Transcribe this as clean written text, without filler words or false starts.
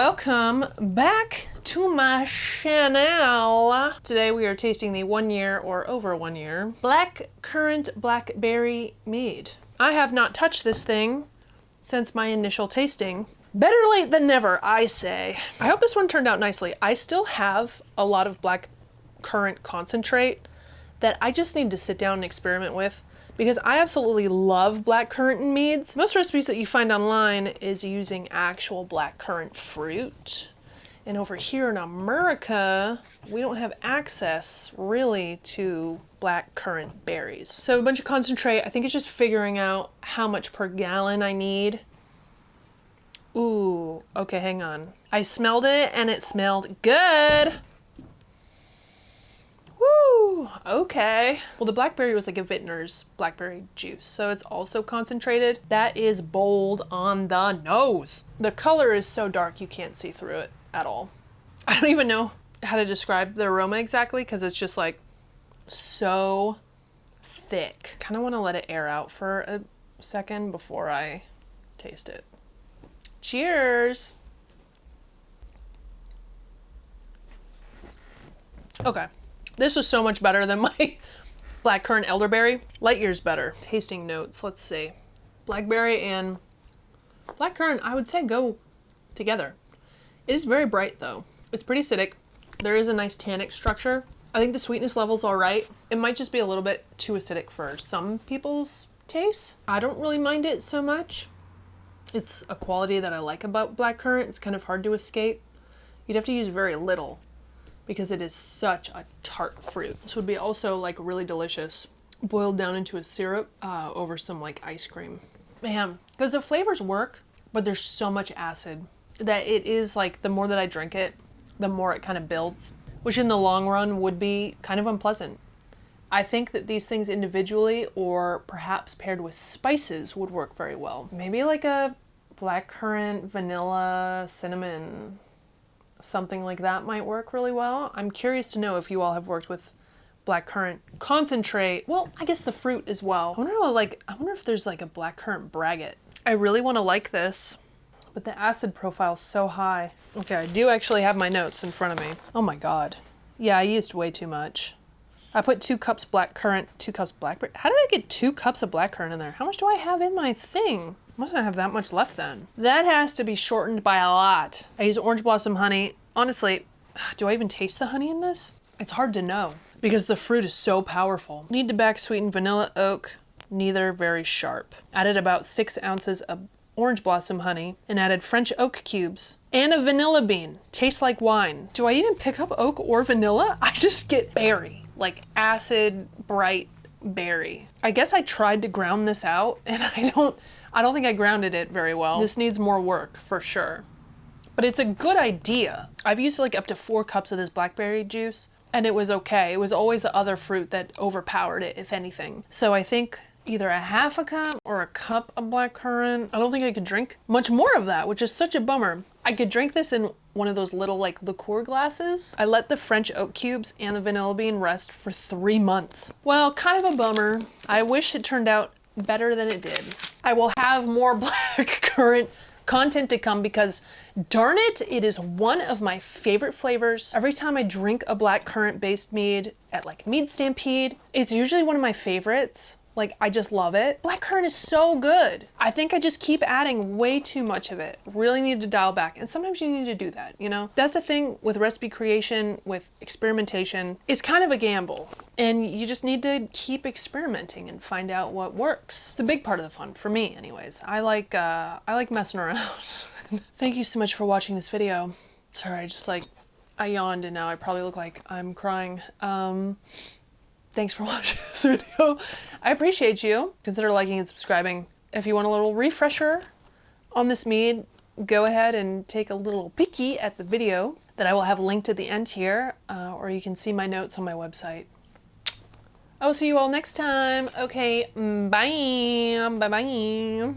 Welcome back to my channel. Today we are tasting the 1 year or over 1 year Blackcurrant Blackberry Mead. I have not touched this thing since my initial tasting. Better late than never, I say. I hope this one turned out nicely. I still have a lot of blackcurrant concentrate that I just need to sit down and experiment with, because I absolutely love blackcurrant in meads. Most recipes that you find online is using actual blackcurrant fruit. And over here in America, we don't have access really to blackcurrant berries. So a bunch of concentrate. I think it's just figuring out how much per gallon I need. Ooh, okay, hang on. I smelled it and it smelled good. Woo, okay. Well, the blackberry was like a vintner's blackberry juice, so it's also concentrated. That is bold on the nose. The color is so dark you can't see through it at all. I don't even know how to describe the aroma exactly, because it's just like so thick. Kind of want to let it air out for a second before I taste it. Cheers. Okay. This was so much better than my blackcurrant elderberry. Light years better. Tasting notes, let's see. Blackberry and blackcurrant, I would say, go together. It is very bright though. It's pretty acidic. There is a nice tannic structure. I think the sweetness level's all right. It might just be a little bit too acidic for some people's taste. I don't really mind it so much. It's a quality that I like about blackcurrant. It's kind of hard to escape. You'd have to use very little, because it is such a tart fruit. This would be also like really delicious boiled down into a syrup over some like ice cream. Man, because the flavors work, but there's so much acid that it is like, the more that I drink it, the more it kind of builds, which in the long run would be kind of unpleasant. I think that these things individually or perhaps paired with spices would work very well. Maybe like a blackcurrant, vanilla, cinnamon, something like that might work really well. I'm curious to know if you all have worked with blackcurrant concentrate. Well, I guess the fruit as well. I wonder if there's like a blackcurrant braggot. I really want to like this, but the acid profile is so high. Okay, I do actually have my notes in front of me. Oh my God. Yeah, I used way too much. I put 2 cups blackcurrant, 2 cups blackberry. How did I get 2 cups of blackcurrant in there? How much do I have in my thing? Must not have that much left then. That has to be shortened by a lot. I use orange blossom honey. Honestly, do I even taste the honey in this? It's hard to know because the fruit is so powerful. Need to back sweeten vanilla oak, neither very sharp. Added about 6 ounces of orange blossom honey and added French oak cubes and a vanilla bean. Tastes like wine. Do I even pick up oak or vanilla? I just get berry, like acid, bright berry. I guess I tried to ground this out and I don't think I grounded it very well. This needs more work for sure, but it's a good idea. I've used like up to 4 cups of this blackberry juice and it was okay. It was always the other fruit that overpowered it, if anything. So I think either a half a cup or a cup of blackcurrant. I don't think I could drink much more of that, which is such a bummer. I could drink this in one of those little like liqueur glasses. I let the French oak cubes and the vanilla bean rest for 3 months. Well, kind of a bummer. I wish it turned out better than it did. I will have more blackcurrant content to come because darn it, it is one of my favorite flavors. Every time I drink a blackcurrant based mead at like Mead Stampede, it's usually one of my favorites. Like, I just love it. Blackcurrant is so good. I think I just keep adding way too much of it. Really need to dial back. And sometimes you need to do that, you know? That's the thing with recipe creation, with experimentation. It's kind of a gamble. And you just need to keep experimenting and find out what works. It's a big part of the fun, for me anyways. I like messing around. Thank you so much for watching this video. Sorry, I yawned and now I probably look like I'm crying. Thanks for watching this video. I appreciate you. Consider liking and subscribing. If you want a little refresher on this mead, go ahead and take a little peeky at the video that I will have linked at the end here, or you can see my notes on my website. I will see you all next time. Okay, bye. Bye-bye.